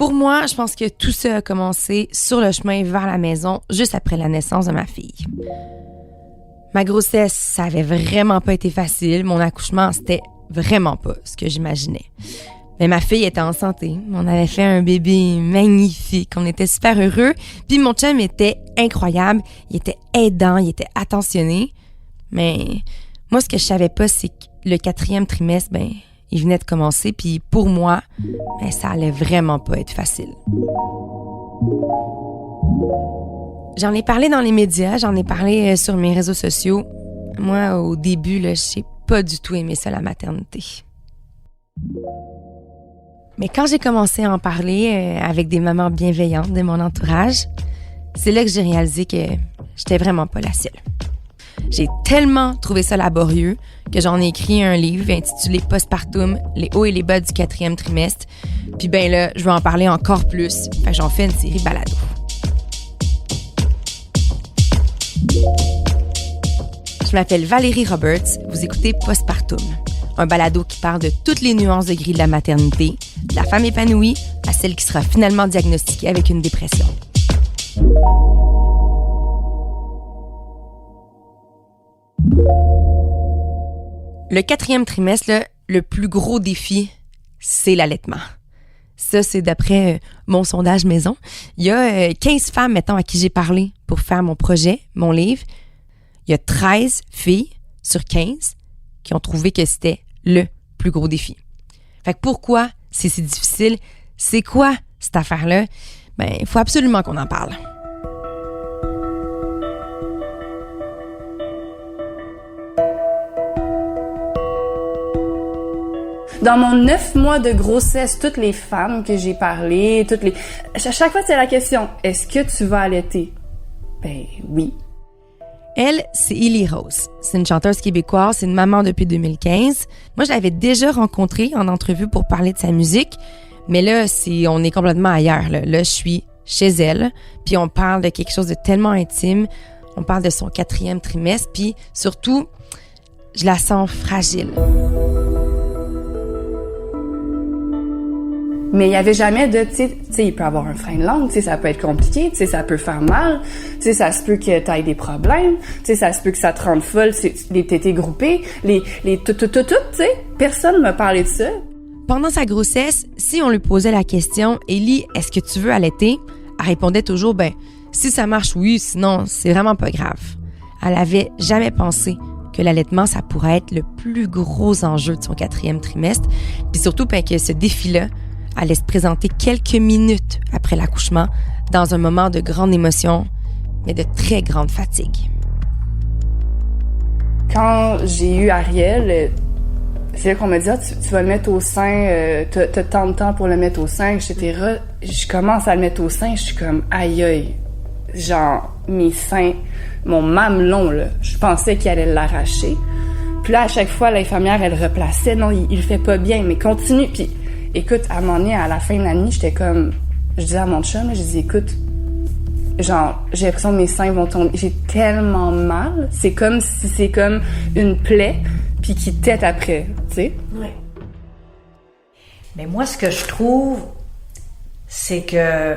Pour moi, je pense que tout ça a commencé sur le chemin vers la maison juste après la naissance de ma fille. Ma grossesse, ça avait vraiment pas été facile. Mon accouchement, c'était vraiment pas ce que j'imaginais. Mais ma fille était en santé. On avait fait un bébé magnifique. On était super heureux. Puis mon chum était incroyable. Il était aidant, il était attentionné. Mais moi, ce que je savais pas, c'est que le 4e trimestre, il venait de commencer. Puis pour moi, ça allait vraiment pas être facile. J'en ai parlé dans les médias, j'en ai parlé sur mes réseaux sociaux. Moi, au début, j'ai pas du tout aimé ça, la maternité. Mais quand j'ai commencé à en parler avec des mamans bienveillantes de mon entourage, c'est là que j'ai réalisé que j'étais vraiment pas la seule. J'ai tellement trouvé ça laborieux que j'en ai écrit un livre intitulé Postpartum, les hauts et les bas du 4e trimestre. Puis là, je veux en parler encore plus. Fait que j'en fais une série balado. Je m'appelle Valérie Roberts, vous écoutez Postpartum, un balado qui parle de toutes les nuances de gris de la maternité, de la femme épanouie à celle qui sera finalement diagnostiquée avec une dépression. Le 4e trimestre, le plus gros défi, c'est l'allaitement. Ça, c'est d'après mon sondage maison. Il y a 15 femmes, mettons, à qui j'ai parlé pour faire mon projet, mon livre. Il y a 13 filles sur 15 qui ont trouvé que c'était le plus gros défi. Fait que pourquoi c'est si difficile? C'est quoi cette affaire-là? Il faut absolument qu'on en parle. Dans mon 9 mois de grossesse, toutes les femmes que j'ai parlé, à chaque fois, c'est la question, est-ce que tu vas allaiter? Oui. Elle, c'est Élie Rose. C'est une chanteuse québécoise, c'est une maman depuis 2015. Moi, je l'avais déjà rencontrée en entrevue pour parler de sa musique, mais là, on est complètement ailleurs. Là, je suis chez elle, puis on parle de quelque chose de tellement intime. On parle de son 4e trimestre, puis surtout, je la sens fragile. Mais il y avait jamais de, tu sais, il peut avoir un frein de langue, tu sais, ça peut être compliqué, tu sais, ça peut faire mal, tu sais, ça se peut que t'aies des problèmes, tu sais, ça se peut que ça te rende folle, les tétés groupés, les tout, tu sais. Personne m'a parlé de ça. Pendant sa grossesse, si on lui posait la question, Élie, est-ce que tu veux allaiter? Elle répondait toujours, si ça marche, oui, sinon, c'est vraiment pas grave. Elle avait jamais pensé que l'allaitement, ça pourrait être le plus gros enjeu de son 4e trimestre, puis surtout, que ce défi-là allait se présenter quelques minutes après l'accouchement, dans un moment de grande émotion, mais de très grande fatigue. Quand j'ai eu Ariel, c'est là qu'on m'a dit tu vas le mettre au sein, t'as tant de temps pour le mettre au sein, etc. Je commence à le mettre au sein, je suis comme aïe aïe. Genre, mes seins, mon mamelon, là, je pensais qu'il allait l'arracher. Puis là, à chaque fois, l'infirmière, elle replaçait. Non, il le fait pas bien, mais continue. Puis écoute, à un moment donné, à la fin de la nuit, j'étais comme... Je disais à mon chum, je disais, écoute, genre, j'ai l'impression que mes seins vont tomber. J'ai tellement mal. C'est comme si c'est comme une plaie, puis qui tète après, tu sais. Oui. Mais moi, ce que je trouve, c'est que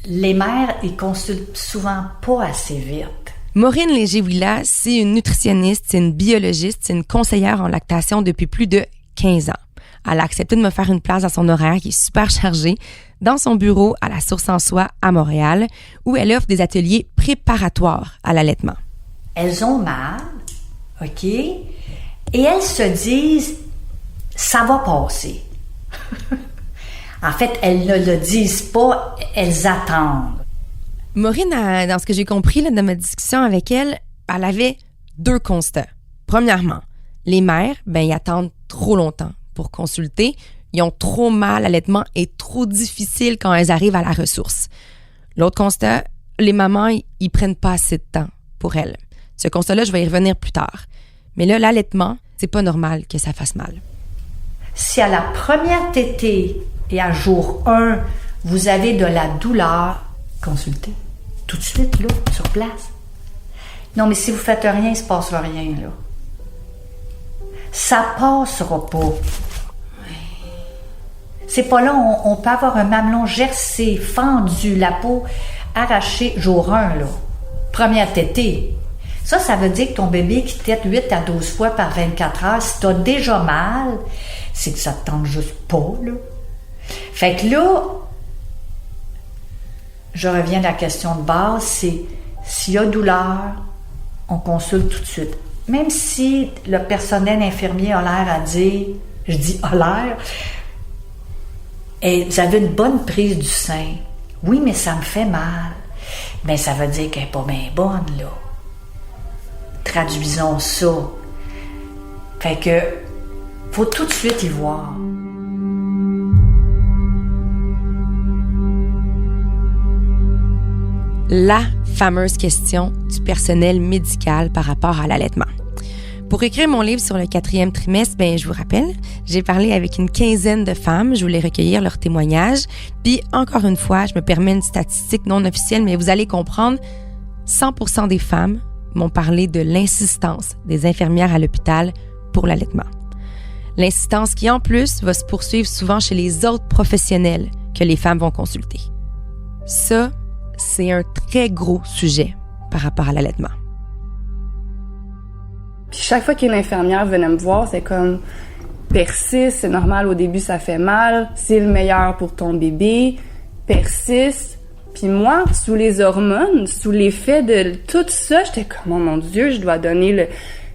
les mères, ils consultent souvent pas assez vite. Maureen Léger-Willa, c'est une nutritionniste, c'est une biologiste, c'est une conseillère en lactation depuis plus de 15 ans. Elle a accepté de me faire une place dans son horaire qui est super chargé, dans son bureau à la Source en Soi à Montréal, où elle offre des ateliers préparatoires à l'allaitement. Elles ont mal, OK? Et elles se disent, ça va passer. En fait, elles ne le disent pas, elles attendent. Maureen, dans ce que j'ai compris là, de ma discussion avec elle, elle avait 2 constats. Premièrement, les mères, ils attendent trop longtemps pour consulter. Ils ont trop mal, l'allaitement est trop difficile quand elles arrivent à la ressource. L'autre constat, les mamans, ils prennent pas assez de temps pour elles. Ce constat-là, je vais y revenir plus tard. Mais là, l'allaitement, c'est pas normal que ça fasse mal. Si à la première tétée et à jour 1, vous avez de la douleur, consultez. Tout de suite, là, sur place. Non, mais si vous faites rien, il ne se passera rien, là. Ça passera pas. C'est pas là, on peut avoir un mamelon gercé, fendu, la peau arrachée, jour 1, là. Première tétée. Ça veut dire que ton bébé qui tète 8 à 12 fois par 24 heures, si t'as déjà mal, c'est que ça te tente juste pas, là. Fait que là, je reviens à la question de base, c'est s'il y a douleur, on consulte tout de suite. Même si le personnel infirmier a l'air à dire, je dis a l'air, et vous avez une bonne prise du sein. Oui, mais ça me fait mal. Ben, ça veut dire qu'elle n'est pas bien bonne, là. Traduisons ça. Fait que, faut tout de suite y voir. La fameuse question du personnel médical par rapport à l'allaitement. Pour écrire mon livre sur le 4e trimestre, je vous rappelle, j'ai parlé avec une quinzaine de femmes, je voulais recueillir leurs témoignages, puis encore une fois, je me permets une statistique non officielle, mais vous allez comprendre, 100% des femmes m'ont parlé de l'insistance des infirmières à l'hôpital pour l'allaitement. L'insistance qui, en plus, va se poursuivre souvent chez les autres professionnels que les femmes vont consulter. Ça, c'est un très gros sujet par rapport à l'allaitement. Puis chaque fois qu'une infirmière venait me voir, c'est comme persiste, c'est normal, au début ça fait mal, c'est le meilleur pour ton bébé, persiste. Puis moi, sous les hormones, sous l'effet de tout ça, j'étais comme oh mon Dieu, je dois donner le.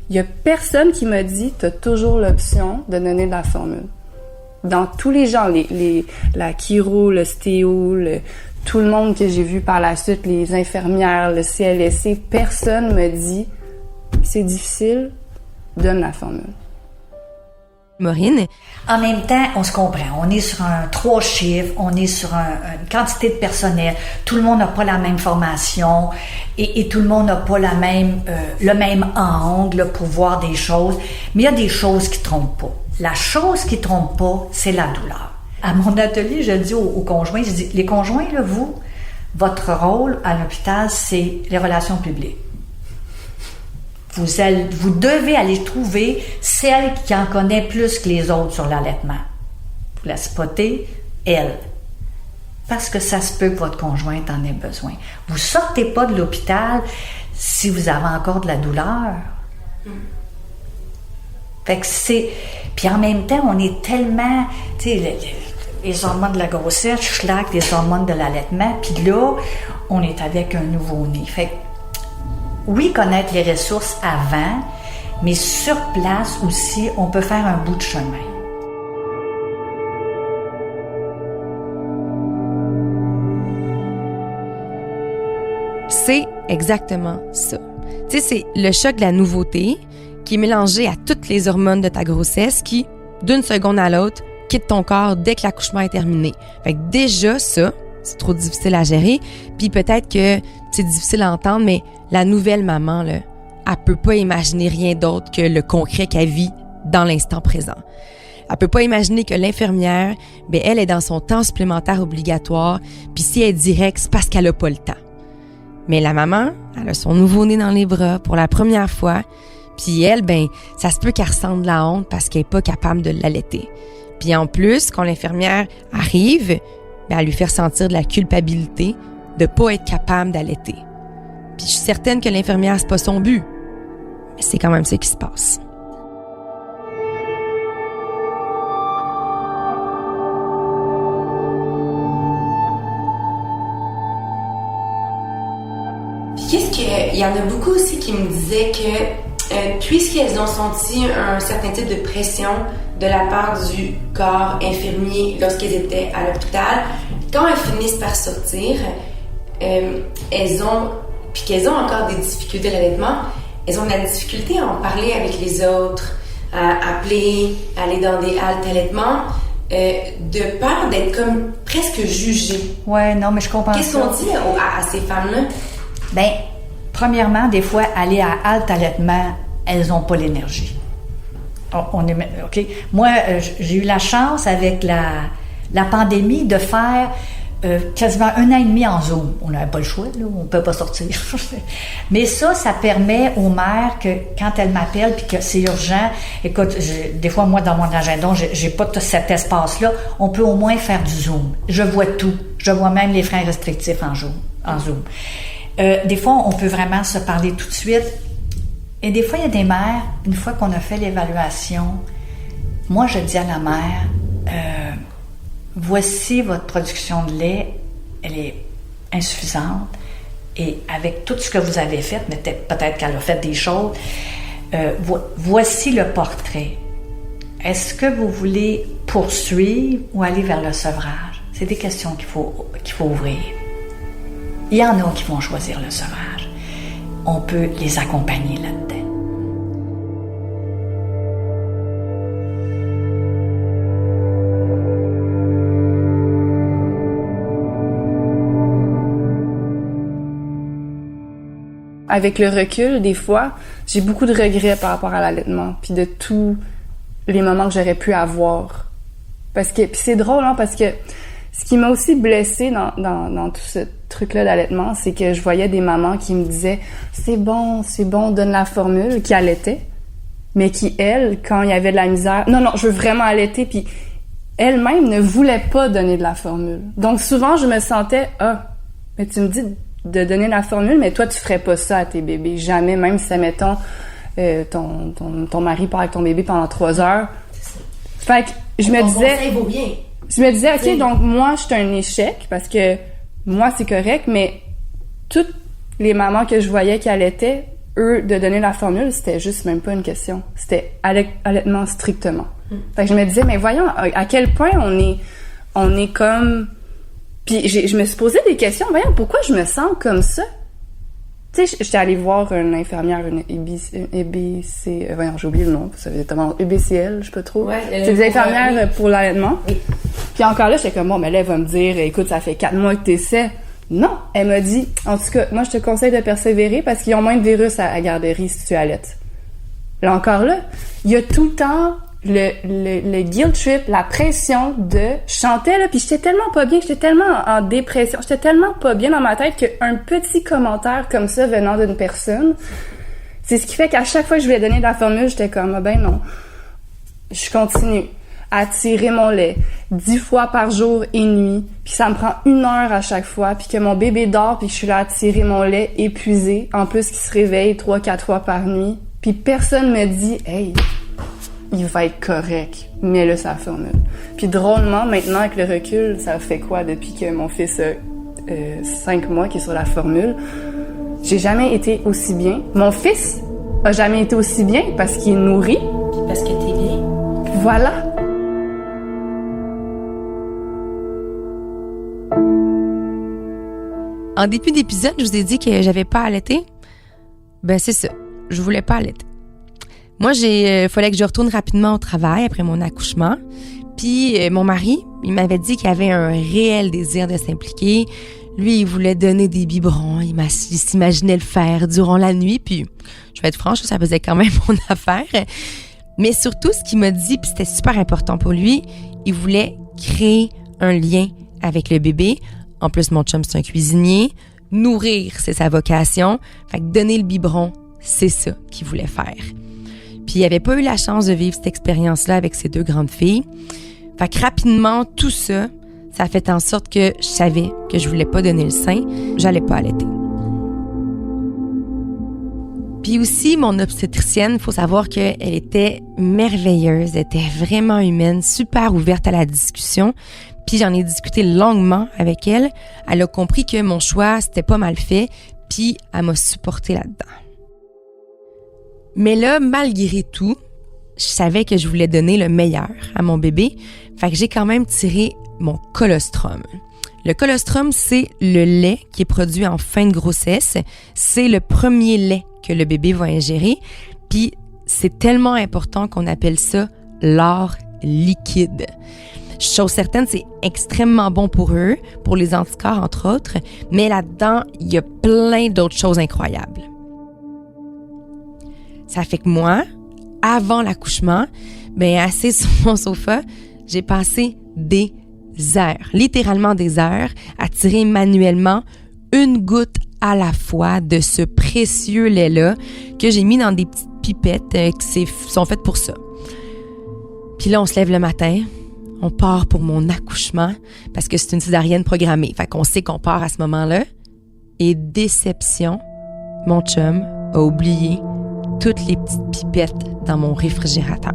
Il y a personne qui m'a dit t'as toujours l'option de donner de la formule. Dans tous les gens, la chiro, le stéo, tout le monde que j'ai vu par la suite, les infirmières, le CLSC, personne me dit c'est difficile, donne la formule. Maureen? En même temps, on se comprend. On est sur 3 chiffres, on est sur une quantité de personnel. Tout le monde n'a pas la même formation et tout le monde n'a pas le même angle pour voir des choses. Mais il y a des choses qui ne trompent pas. La chose qui ne trompe pas, c'est la douleur. À mon atelier, je dis aux conjoints, je dis, les conjoints, là, votre rôle à l'hôpital, c'est les relations publiques. Vous devez aller trouver celle qui en connaît plus que les autres sur l'allaitement. Vous la spotter, elle. Parce que ça se peut que votre conjointe en ait besoin. Vous sortez pas de l'hôpital si vous avez encore de la douleur. Fait que c'est... Puis en même temps, on est tellement... Tu sais, les hormones de la grossesse, schlack, les hormones de l'allaitement, puis là, on est avec un nouveau-né. Fait que oui, connaître les ressources avant, mais sur place aussi, on peut faire un bout de chemin. C'est exactement ça. Tu sais, c'est le choc de la nouveauté qui est mélangé à toutes les hormones de ta grossesse qui, d'une seconde à l'autre, quitte ton corps dès que l'accouchement est terminé. Fait que déjà, ça, c'est trop difficile à gérer. Puis peut-être que c'est difficile à entendre, mais la nouvelle maman, là, elle peut pas imaginer rien d'autre que le concret qu'elle vit dans l'instant présent. Elle peut pas imaginer que l'infirmière, elle est dans son temps supplémentaire obligatoire, puis si elle est directe, c'est parce qu'elle a pas le temps. Mais la maman, elle a son nouveau-né dans les bras pour la première fois, puis elle, ça se peut qu'elle ressente de la honte parce qu'elle est pas capable de l'allaiter. Puis en plus, quand l'infirmière arrive, elle lui fait ressentir de la culpabilité de pas être capable d'allaiter. Puis je suis certaine que l'infirmière, c'est pas son but. Mais c'est quand même ça qui se passe. Puis qu'est-ce que... Il y en a beaucoup aussi qui me disaient que puisqu'elles ont senti un certain type de pression de la part du corps infirmier lorsqu'elles étaient à l'hôpital, quand elles finissent par sortir, elles ont encore des difficultés d'allaitement, elles ont de la difficulté à en parler avec les autres, à appeler, à aller dans des haltes d'allaitement, de peur d'être comme presque jugées. Ouais, non, mais je comprends. Qu'est-ce qu'on dit à ces femmes-là? Premièrement, des fois, aller à halte allaitement, elles n'ont pas l'énergie. OK? Moi, j'ai eu la chance avec la pandémie de faire quasiment 1 an et demi en Zoom. On n'avait pas le choix, là, on ne peut pas sortir. Mais ça permet aux mères que quand elles m'appellent puis que c'est urgent, écoute, des fois, moi, dans mon agenda, j'ai pas tout cet espace-là, on peut au moins faire du Zoom. Je vois tout. Je vois même les freins restrictifs en Zoom. Des fois, on peut vraiment se parler tout de suite. Et des fois, il y a des mères, une fois qu'on a fait l'évaluation, moi, je dis à la mère, voici votre production de lait, elle est insuffisante. Et avec tout ce que vous avez fait, mais peut-être qu'elle a fait des choses, voici le portrait. Est-ce que vous voulez poursuivre ou aller vers le sevrage? C'est des questions qu'il faut ouvrir. Il y en a qui vont choisir le sevrage. On peut les accompagner là-dedans. Avec le recul, des fois, j'ai beaucoup de regrets par rapport à l'allaitement, puis de tous les moments que j'aurais pu avoir. Puis c'est drôle, hein, parce que ce qui m'a aussi blessée dans tout ce truc-là d'allaitement, c'est que je voyais des mamans qui me disaient « c'est bon, donne la formule », qui allaitaient, mais qui, elles, quand il y avait de la misère, « non, je veux vraiment allaiter », puis elles-mêmes ne voulaient pas donner de la formule. Donc souvent, je me sentais « ah, mais tu me dis de donner la formule, mais toi, tu ferais pas ça à tes bébés, jamais, même si, admettons, ton mari part avec ton bébé pendant 3 heures. » Fait que je me disais... conseil vaut bien. Je me disais, OK, donc moi, je suis un échec, parce que moi, c'est correct, mais toutes les mamans que je voyais qui allaitaient, eux, de donner la formule, c'était juste même pas une question. C'était allaitement strictement. Fait que je me disais, mais voyons, à quel point on est comme... Puis je me suis posé des questions, voyons, pourquoi je me sens comme ça? Tu sais, j'étais allée voir une infirmière, une EBC... voyons, j'ai oublié le nom, ça veut dire EBCL, je sais pas trop. Ouais, c'est des infirmières pour l'allaitement. Oui. Puis encore là, j'étais comme, bon, mais là, elle va me dire, écoute, ça fait 4 mois que t'essaies. Non, elle m'a dit, en tout cas, moi, je te conseille de persévérer parce qu'ils ont moins de virus à garderie si tu allaites. Là encore là, il y a tout le temps le guilt trip, la pression de... Je chantais, là, puis j'étais tellement pas bien, j'étais tellement en dépression, j'étais tellement pas bien dans ma tête qu'un petit commentaire comme ça venant d'une personne, c'est ce qui fait qu'à chaque fois que je voulais donner de la formule, j'étais comme, ah ben non, je continue à tirer mon lait 10 fois par jour et nuit, puis ça me prend 1 heure à chaque fois, puis que mon bébé dort, puis que je suis là à tirer mon lait épuisé, en plus qu'il se réveille 3-4 fois par nuit, puis personne me dit « Hey, il va être correct, mets-le sa formule. » Puis drôlement, maintenant, avec le recul, ça fait quoi depuis que mon fils a 5 mois qu'il est sur la formule? J'ai jamais été aussi bien. Mon fils a jamais été aussi bien parce qu'il est nourri. Parce que t'es bien. Voilà. En début d'épisode, je vous ai dit que j'avais pas allaité. Ben c'est ça, je voulais pas allaiter. Moi, fallait que je retourne rapidement au travail après mon accouchement. Puis mon mari, il m'avait dit qu'il avait un réel désir de s'impliquer. Lui, il voulait donner des biberons. Il s'imaginait le faire durant la nuit. Puis, je vais être franche, ça faisait quand même mon affaire. Mais surtout, ce qu'il m'a dit, puis c'était super important pour lui, il voulait créer un lien avec le bébé. En plus, mon chum, c'est un cuisinier. Nourrir, c'est sa vocation. Fait que donner le biberon, c'est ça qu'il voulait faire. Puis il n'avait pas eu la chance de vivre cette expérience-là avec ses 2 grandes filles. Fait que rapidement, tout ça, ça a fait en sorte que je savais que je voulais pas donner le sein, j'allais pas allaiter. Puis aussi, mon obstétricienne, il faut savoir qu'elle était merveilleuse, elle était vraiment humaine, super ouverte à la discussion. Puis j'en ai discuté longuement avec elle. Elle a compris que mon choix, c'était pas mal fait, puis elle m'a supporté là-dedans. Mais là, malgré tout, je savais que je voulais donner le meilleur à mon bébé. Fait que j'ai quand même tiré mon colostrum. Le colostrum, c'est le lait qui est produit en fin de grossesse. C'est le premier lait que le bébé va ingérer. Puis c'est tellement important qu'on appelle ça l'or liquide. Chose certaine, c'est extrêmement bon pour eux, pour les anticorps entre autres, mais là-dedans, il y a plein d'autres choses incroyables. Ça fait que moi, avant l'accouchement, assise sur mon sofa, j'ai passé des heures, littéralement des heures, à tirer manuellement une goutte à la fois de ce précieux lait-là que j'ai mis dans des petites pipettes qui sont faites pour ça. Puis là, on se lève le matin, on part pour mon accouchement parce que c'est une césarienne programmée. Fait qu'on sait qu'on part à ce moment-là. Et déception, mon chum a oublié toutes les petites pipettes dans mon réfrigérateur.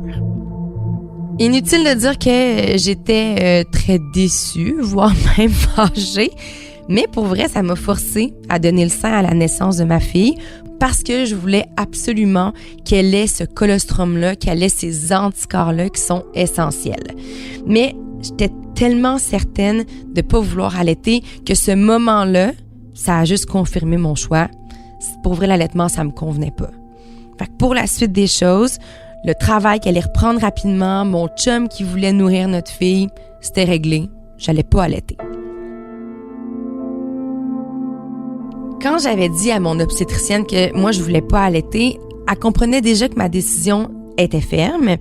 Inutile de dire que j'étais très déçue, voire même fâchée, mais pour vrai, ça m'a forcée à donner le sein à la naissance de ma fille parce que je voulais absolument qu'elle ait ce colostrum-là, qu'elle ait ces anticorps-là qui sont essentiels. Mais j'étais tellement certaine de pas vouloir allaiter que ce moment-là, ça a juste confirmé mon choix. Pour vrai, l'allaitement, ça me convenait pas. Fait que pour la suite des choses, le travail qui allait reprendre rapidement, mon chum qui voulait nourrir notre fille, c'était réglé. J'allais pas allaiter. Quand j'avais dit à mon obstétricienne que moi, je voulais pas allaiter, elle comprenait déjà que ma décision était ferme.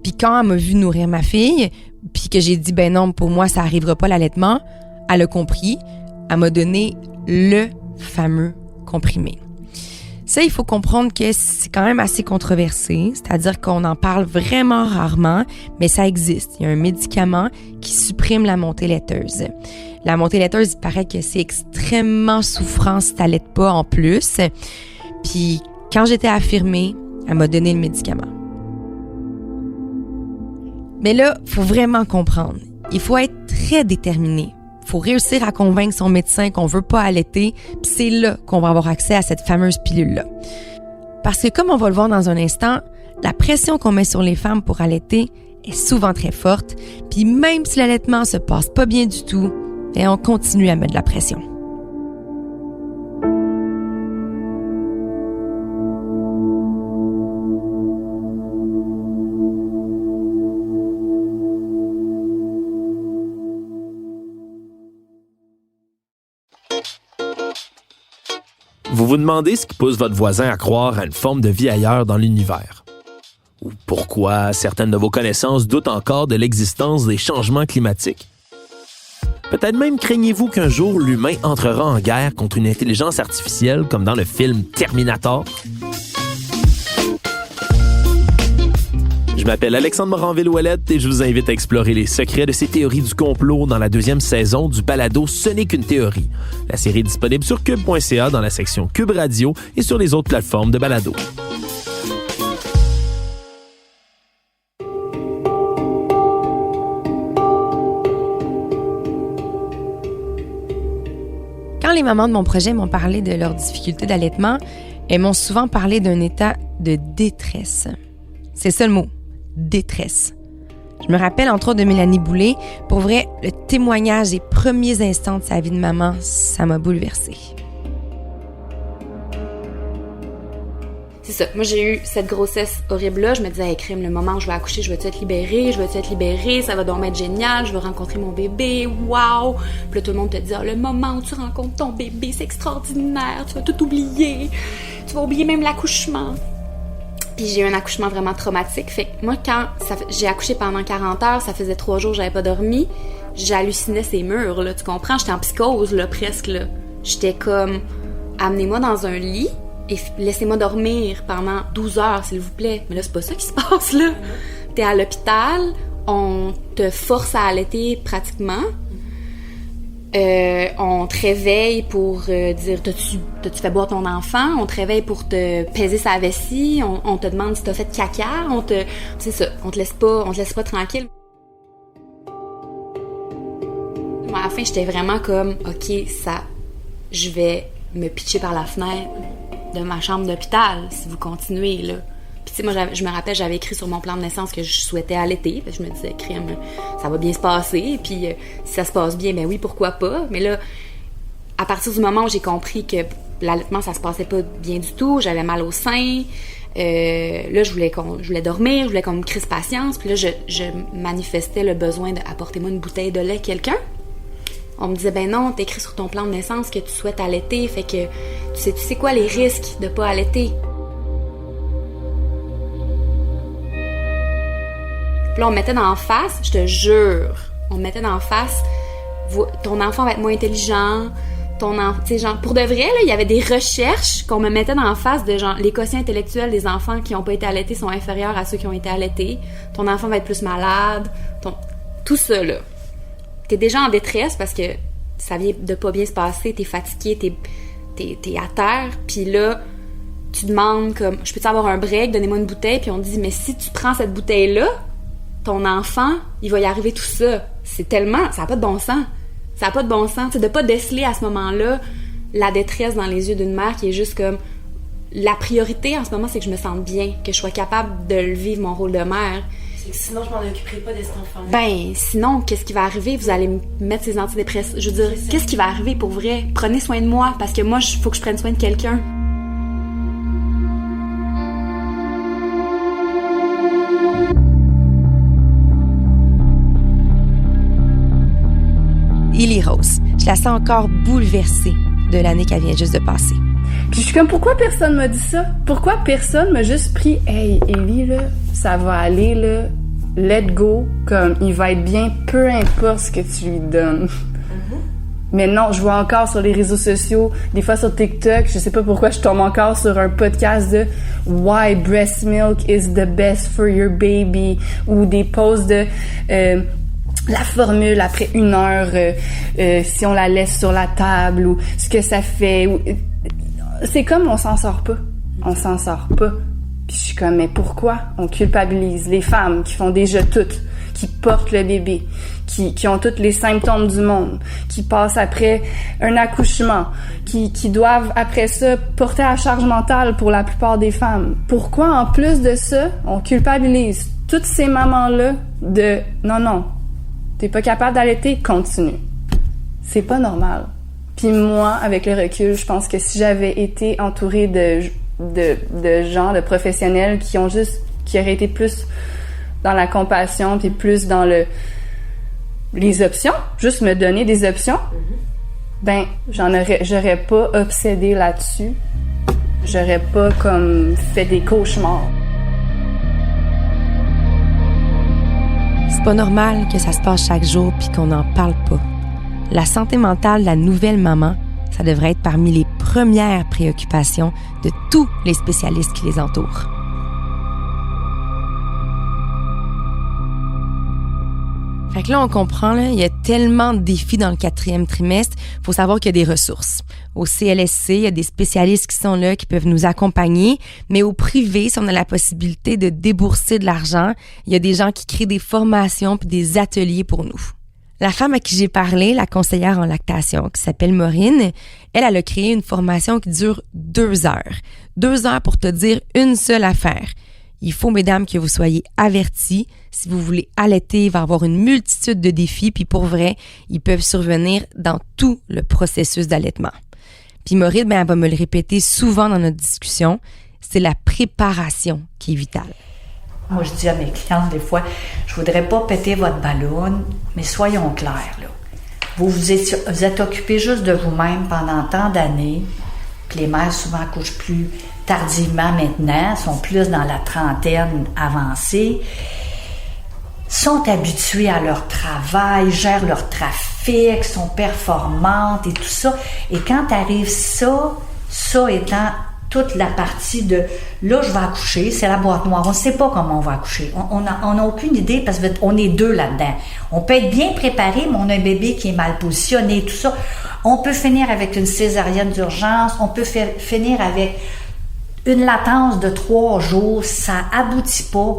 Puis quand elle m'a vu nourrir ma fille, puis que j'ai dit, ben non, pour moi, ça arrivera pas l'allaitement, elle a compris. Elle m'a donné le fameux comprimé. Ça, il faut comprendre que c'est quand même assez controversé, c'est-à-dire qu'on en parle vraiment rarement, mais ça existe. Il y a un médicament qui supprime la montée laiteuse. La montée laiteuse, il paraît que c'est extrêmement souffrant si t'allaites pas en plus. Puis, quand j'étais affirmée, elle m'a donné le médicament. Mais là, faut vraiment comprendre. Il faut être très déterminé. Faut réussir à convaincre son médecin qu'on veut pas allaiter, puis c'est là qu'on va avoir accès à cette fameuse pilule-là. Parce que comme on va le voir dans un instant, la pression qu'on met sur les femmes pour allaiter est souvent très forte, puis même si l'allaitement se passe pas bien du tout, on continue à mettre de la pression. Vous vous demandez ce qui pousse votre voisin à croire à une forme de vie ailleurs dans l'univers. Ou pourquoi certaines de vos connaissances doutent encore de l'existence des changements climatiques. Peut-être même craignez-vous qu'un jour l'humain entrera en guerre contre une intelligence artificielle comme dans le film Terminator. Je m'appelle Alexandre Moranville-Ouellette et je vous invite à explorer les secrets de ces théories du complot dans la 2e saison du balado Ce n'est qu'une théorie. La série est disponible sur cube.ca dans la section Cube Radio et sur les autres plateformes de balado. Quand les mamans de mon projet m'ont parlé de leurs difficultés d'allaitement, elles m'ont souvent parlé d'un état de détresse. C'est ça le mot. Détresse. Je me rappelle entre autres de Mélanie Boulay. Pour vrai, le témoignage des premiers instants de sa vie de maman, ça m'a bouleversée. C'est ça. Moi, j'ai eu cette grossesse horrible-là. Je me disais, hey, crime, le moment où je vais accoucher, je vais-tu être libérée? Ça va donc être génial. Je vais rencontrer mon bébé. Waouh! Puis là, tout le monde te dit, le moment où tu rencontres ton bébé, c'est extraordinaire. Tu vas tout oublier. Tu vas oublier même l'accouchement. Puis j'ai eu un accouchement vraiment traumatique. Fait que moi, quand j'ai accouché pendant 40 heures, ça faisait 3 jours que j'avais pas dormi, j'hallucinais ces murs, là, tu comprends? J'étais en psychose, là, presque, là. J'étais comme, amenez-moi dans un lit et laissez-moi dormir pendant 12 heures, s'il vous plaît. Mais là, c'est pas ça qui se passe, là. T'es à l'hôpital, on te force à allaiter pratiquement. On te réveille pour dire t'as-tu fait boire ton enfant, on te réveille pour te peser sa vessie, on te demande si t'as fait caca, c'est ça, on te laisse pas tranquille. Moi, à la fin, j'étais vraiment comme OK, je vais me pitcher par la fenêtre de ma chambre d'hôpital si vous continuez là. Puis tu sais, moi, je me rappelle, j'avais écrit sur mon plan de naissance que je souhaitais allaiter. Je me disais, crème, ça va bien se passer. Puis si ça se passe bien, ben oui, pourquoi pas. Mais là, à partir du moment où j'ai compris que l'allaitement, ça se passait pas bien du tout, j'avais mal au sein. Là, je voulais dormir, je voulais qu'on me crisse patience. Puis là, je manifestais le besoin d'apporter-moi une bouteille de lait à quelqu'un. On me disait, ben non, t'écris sur ton plan de naissance que tu souhaites allaiter. Fait que tu sais quoi les risques de pas allaiter? Puis là, on me mettait d'en face, je te jure, on me mettait d'en face, ton enfant va être moins intelligent, tu sais, genre, pour de vrai, là, il y avait des recherches qu'on me mettait d'en face de genre, les quotients intellectuels des enfants qui n'ont pas été allaités sont inférieurs à ceux qui ont été allaités, ton enfant va être plus malade, tout ça, là. T'es déjà en détresse parce que ça vient de pas bien se passer, t'es fatigué, t'es à terre, puis là, tu demandes comme, je peux-tu avoir un break, donnez-moi une bouteille, puis on te dit, mais si tu prends cette bouteille-là, ton enfant, il va y arriver tout ça. C'est tellement, ça n'a pas de bon sens. Ça n'a pas de bon sens. C'est de pas déceler à ce moment-là la détresse dans les yeux d'une mère qui est juste comme, la priorité en ce moment, c'est que je me sente bien, que je sois capable de le vivre, mon rôle de mère. Sinon, je m'en occuperai pas de cet enfant. Ben, sinon, qu'est-ce qui va arriver? Vous allez me mettre ces antidépresseurs. Je veux dire, qu'est-ce qui va arriver pour vrai? Prenez soin de moi, parce que moi, faut que je prenne soin de quelqu'un. Élie Rose, je la sens encore bouleversée de l'année qu'elle vient juste de passer. Puis je suis comme, pourquoi personne m'a dit ça? Pourquoi personne m'a juste pris, hey, Élie, là, ça va aller, là, let go, comme, il va être bien, peu importe ce que tu lui donnes. Mais non, je vois encore sur les réseaux sociaux, des fois sur TikTok, je sais pas pourquoi je tombe encore sur un podcast de Why breast milk is the best for your baby, ou des posts de la formule après 1 heure, si on la laisse sur la table, ou ce que ça fait. C'est comme on s'en sort pas. On s'en sort pas. Puis je suis comme, mais pourquoi on culpabilise les femmes qui font déjà toutes, qui portent le bébé, qui ont tous les symptômes du monde, qui passent après un accouchement, qui doivent après ça porter la charge mentale pour la plupart des femmes. Pourquoi en plus de ça, on culpabilise toutes ces mamans-là de non, t'es pas capable d'allaiter, continue. C'est pas normal. Puis moi, avec le recul, je pense que si j'avais été entourée de gens, de professionnels qui auraient été plus dans la compassion, puis plus dans les options, juste me donner des options, ben j'aurais pas obsédé là-dessus, j'aurais pas comme fait des cauchemars. C'est pas normal que ça se passe chaque jour puis qu'on n'en parle pas. La santé mentale de la nouvelle maman, ça devrait être parmi les premières préoccupations de tous les spécialistes qui les entourent. Fait que là, on comprend, là, il y a tellement de défis dans le 4e trimestre. Il faut savoir qu'il y a des ressources. Au CLSC, il y a des spécialistes qui sont là, qui peuvent nous accompagner. Mais au privé, si on a la possibilité de débourser de l'argent, il y a des gens qui créent des formations puis des ateliers pour nous. La femme à qui j'ai parlé, la conseillère en lactation, qui s'appelle Maureen, elle a créé une formation qui dure 2 heures. 2 heures pour te dire une seule affaire. Il faut, mesdames, que vous soyez avertis. Si vous voulez allaiter, il va y avoir une multitude de défis, puis pour vrai, ils peuvent survenir dans tout le processus d'allaitement. Puis Maureen, elle va me le répéter souvent dans notre discussion, c'est la préparation qui est vitale. Moi, je dis à mes clientes des fois, je voudrais pas péter votre ballon, mais soyons clairs, là. Vous êtes occupé juste de vous-même pendant tant d'années, puis les mères souvent accouchent plus tardivement maintenant, sont plus dans la trentaine avancée, sont habituées à leur travail, gèrent leur trafic, sont performantes et tout ça. Et quand arrive ça étant toute la partie de là, je vais accoucher, c'est la boîte noire. On ne sait pas comment on va accoucher. On n'a aucune idée parce qu'on est 2 là-dedans. On peut être bien préparé, mais on a un bébé qui est mal positionné, tout ça. On peut finir avec une césarienne d'urgence, on peut finir avec une latence de 3 jours, ça aboutit pas.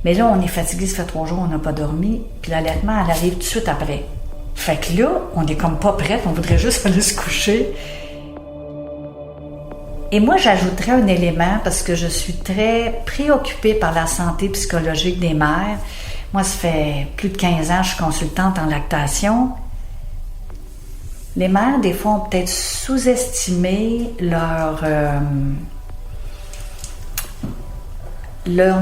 Mais là, on est fatigué, ça fait 3 jours, on n'a pas dormi, puis l'allaitement, elle arrive tout de suite après. Fait que là, on est comme pas prête, on voudrait juste aller se coucher. Et moi, j'ajouterais un élément parce que je suis très préoccupée par la santé psychologique des mères. Moi, ça fait plus de 15 ans que je suis consultante en lactation. Les mères, des fois, ont peut-être sous-estimé leur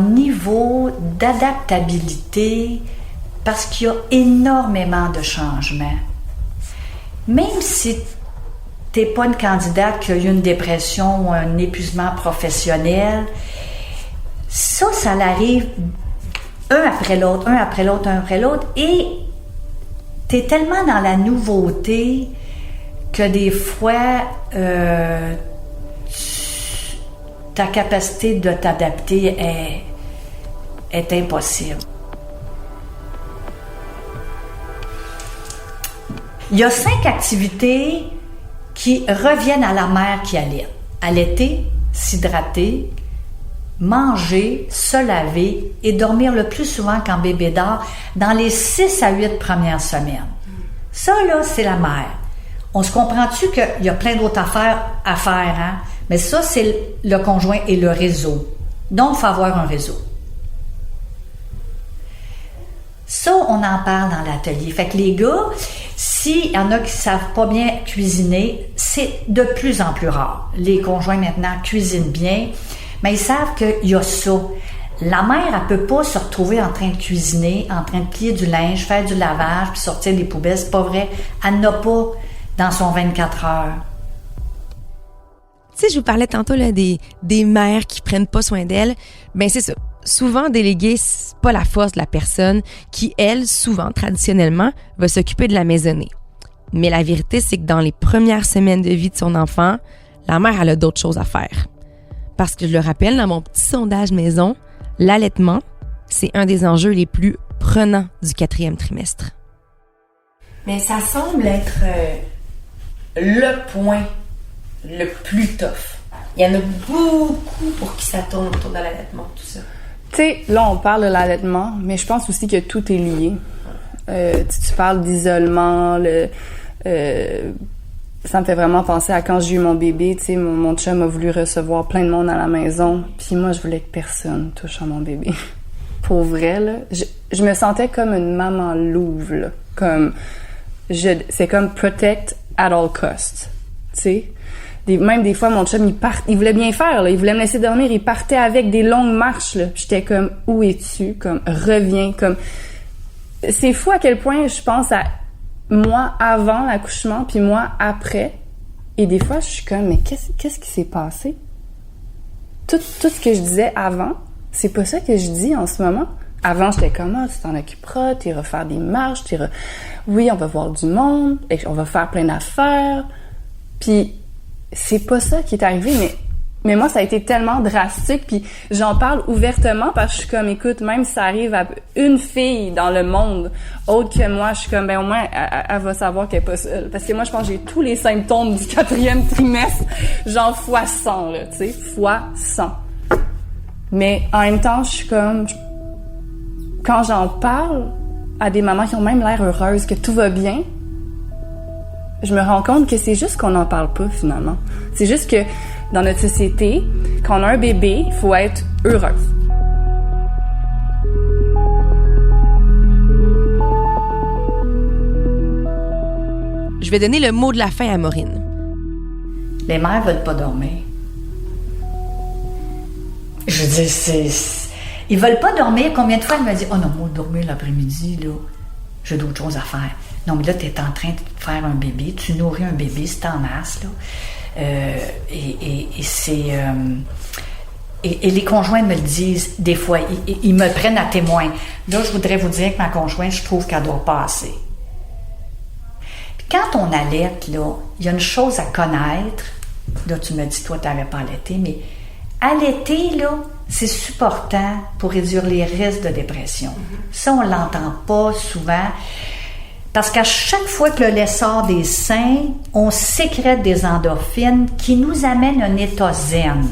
niveau d'adaptabilité parce qu'il y a énormément de changements. Même si t'es pas une candidate qui a eu une dépression ou un épuisement professionnel, ça l'arrive un après l'autre, et t'es tellement dans la nouveauté que des fois, ta capacité de t'adapter est impossible. Il y a 5 activités qui reviennent à la mère qui allait. Allaiter, s'hydrater, manger, se laver et dormir le plus souvent quand bébé dort dans les 6 à 8 premières semaines. Ça, là, c'est la mère. On se comprend-tu qu'il y a plein d'autres affaires à faire, hein? Mais ça, c'est le conjoint et le réseau. Donc, il faut avoir un réseau. Ça, on en parle dans l'atelier. Fait que les gars, s'il y en a qui ne savent pas bien cuisiner, c'est de plus en plus rare. Les conjoints, maintenant, cuisinent bien, mais ils savent qu'il y a ça. La mère, elle ne peut pas se retrouver en train de cuisiner, en train de plier du linge, faire du lavage, puis sortir des poubelles. C'est pas vrai. Elle n'a pas dans son 24 heures. Tu sais, je vous parlais tantôt là, des mères qui prennent pas soin d'elles. Ben c'est ça. Souvent, déléguer, c'est pas la force de la personne qui, elle, souvent, traditionnellement, va s'occuper de la maisonnée. Mais la vérité, c'est que dans les premières semaines de vie de son enfant, la mère, elle a d'autres choses à faire. Parce que je le rappelle, dans mon petit sondage maison, l'allaitement, c'est un des enjeux les plus prenants du 4e trimestre. Mais ça semble être le point le plus tough. Il y en a beaucoup pour qui ça tourne autour de l'allaitement, tout ça. Tu sais, là, on parle de l'allaitement, mais je pense aussi que tout est lié. Tu parles d'isolement, ça me fait vraiment penser à quand j'ai eu mon bébé, tu sais, mon chum a voulu recevoir plein de monde à la maison, puis moi, je voulais que personne touche à mon bébé. Pour vrai, là, je me sentais comme une maman louve, là, c'est comme protect at all costs, tu sais. Même des fois, mon chum, il voulait bien faire, là, il voulait me laisser dormir, il partait avec des longues marches, là. J'étais comme, où es-tu? Comme, reviens, comme... C'est fou à quel point je pense à moi avant l'accouchement, puis moi après. Et des fois, je suis comme, mais qu'est-ce qui s'est passé? Tout ce que je disais avant, c'est pas ça que je dis en ce moment. Avant, j'étais comme, tu t'en occuperas, t'iras faire des marches, oui, on va voir du monde, on va faire plein d'affaires. Puis, c'est pas ça qui est arrivé, mais moi, ça a été tellement drastique, puis j'en parle ouvertement parce que je suis comme, écoute, même si ça arrive à une fille dans le monde autre que moi, je suis comme, ben au moins, elle va savoir qu'elle est pas seule. Parce que moi, je pense que j'ai tous les symptômes du 4e trimestre, genre fois 100, là, tu sais, fois 100. Mais en même temps, je suis comme, quand j'en parle à des mamans qui ont même l'air heureuses, que tout va bien, je me rends compte que c'est juste qu'on n'en parle pas, finalement. C'est juste que dans notre société, quand on a un bébé, il faut être heureuse. Je vais donner le mot de la fin à Maureen. Les mères veulent pas dormir. Je veux dire, ils veulent pas dormir. Combien de fois elle me dit, oh non, moi, dormir l'après-midi, là, j'ai d'autres choses à faire. Non, mais là, tu es en train de faire un bébé, tu nourris un bébé, c'est en masse, là. Et les conjoints me le disent des fois, ils me prennent à témoin. Là, je voudrais vous dire que ma conjointe, je trouve qu'elle doit pas assez. Puis quand on allaite, là, il y a une chose à connaître. Là, tu me dis, toi, tu n'avais pas allaité, mais allaiter, là, c'est supportant pour réduire les risques de dépression. Ça, on l'entend pas souvent. Parce qu'à chaque fois que le lait sort des seins, on sécrète des endorphines qui nous amènent un état zen.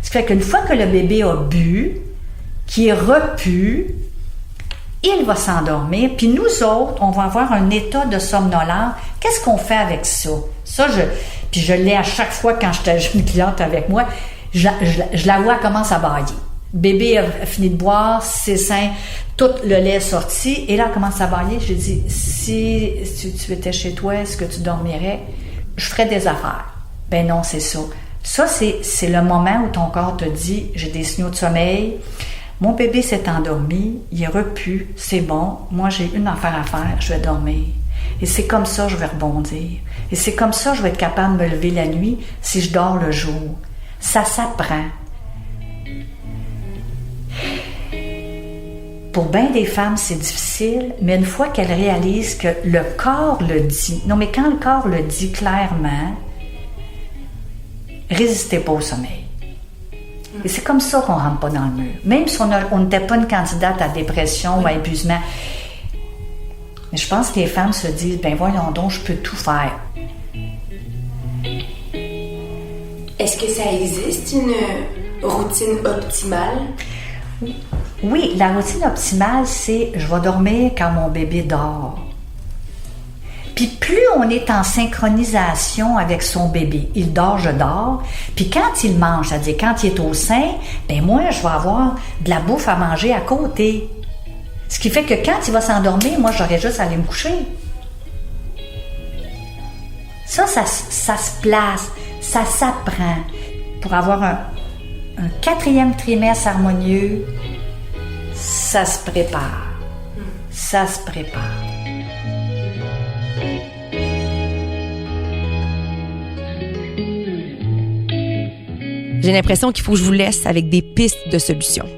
Ce qui fait qu'une fois que le bébé a bu, qui est repu, il va s'endormir, puis nous autres, on va avoir un état de somnolence. Qu'est-ce qu'on fait avec ça? Ça, puis je l'ai à chaque fois quand j'ai une cliente avec moi, je la vois, elle commence à bailler. Bébé a fini de boire, ses seins, tout le lait est sorti, et là, elle commence à bailler. Je dis, si tu étais chez toi, est-ce que tu dormirais? Je ferais des affaires. Ben non, c'est ça. Ça, c'est le moment où ton corps te dit, j'ai des signaux de sommeil, mon bébé s'est endormi, il est repu, c'est bon, moi j'ai une affaire à faire, je vais dormir. Et c'est comme ça que je vais rebondir. Et c'est comme ça que je vais être capable de me lever la nuit si je dors le jour. Ça s'apprend. Pour bien des femmes, c'est difficile, mais une fois qu'elles réalisent que le corps le dit, non, mais quand le corps le dit clairement, résistez pas au sommeil. Et c'est comme ça qu'on rentre pas dans le mur. Même si on n'était pas une candidate à dépression ou à épuisement. Mais je pense que les femmes se disent, ben voyons donc, je peux tout faire. Est-ce que ça existe, une routine optimale? Oui, la routine optimale, c'est je vais dormir quand mon bébé dort. Puis plus on est en synchronisation avec son bébé, il dort, je dors, puis quand il mange, c'est-à-dire quand il est au sein, ben moi, je vais avoir de la bouffe à manger à côté. Ce qui fait que quand il va s'endormir, moi, j'aurais juste à aller me coucher. Ça se place, ça s'apprend. Pour avoir un 4e trimestre harmonieux, ça se prépare. Ça se prépare. J'ai l'impression qu'il faut que je vous laisse avec des pistes de solutions.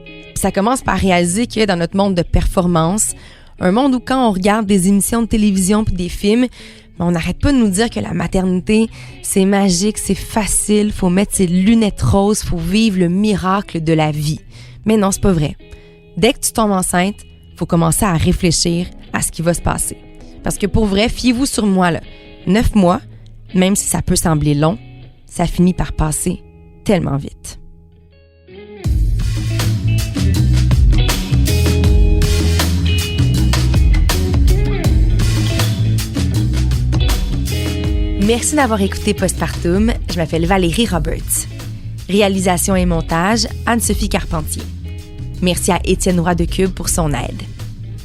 Puis ça commence par réaliser que dans notre monde de performance, un monde où quand on regarde des émissions de télévision puis des films, on n'arrête pas de nous dire que la maternité, c'est magique, c'est facile, faut mettre ses lunettes roses, faut vivre le miracle de la vie. Mais non, c'est pas vrai. Dès que tu tombes enceinte, faut commencer à réfléchir à ce qui va se passer. Parce que pour vrai, fiez-vous sur moi, là. 9 mois, même si ça peut sembler long, ça finit par passer tellement vite. Merci d'avoir écouté Postpartum. Je m'appelle Valérie Roberts. Réalisation et montage, Anne-Sophie Carpentier. Merci à Étienne Roy de Cube pour son aide.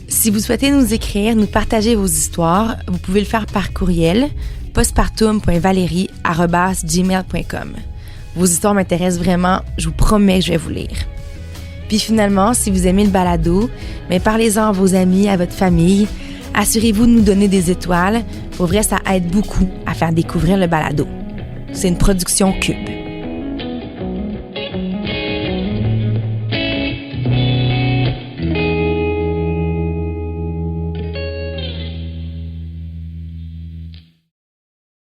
Si vous souhaitez nous écrire, nous partager vos histoires, vous pouvez le faire par courriel postpartum.valerie@gmail.com. Vos histoires m'intéressent vraiment, je vous promets que je vais vous lire. Puis finalement, si vous aimez le balado, mais parlez-en à vos amis, à votre famille. Assurez-vous de nous donner des étoiles. Pour vrai, ça aide beaucoup à faire découvrir le balado. C'est une production Cube.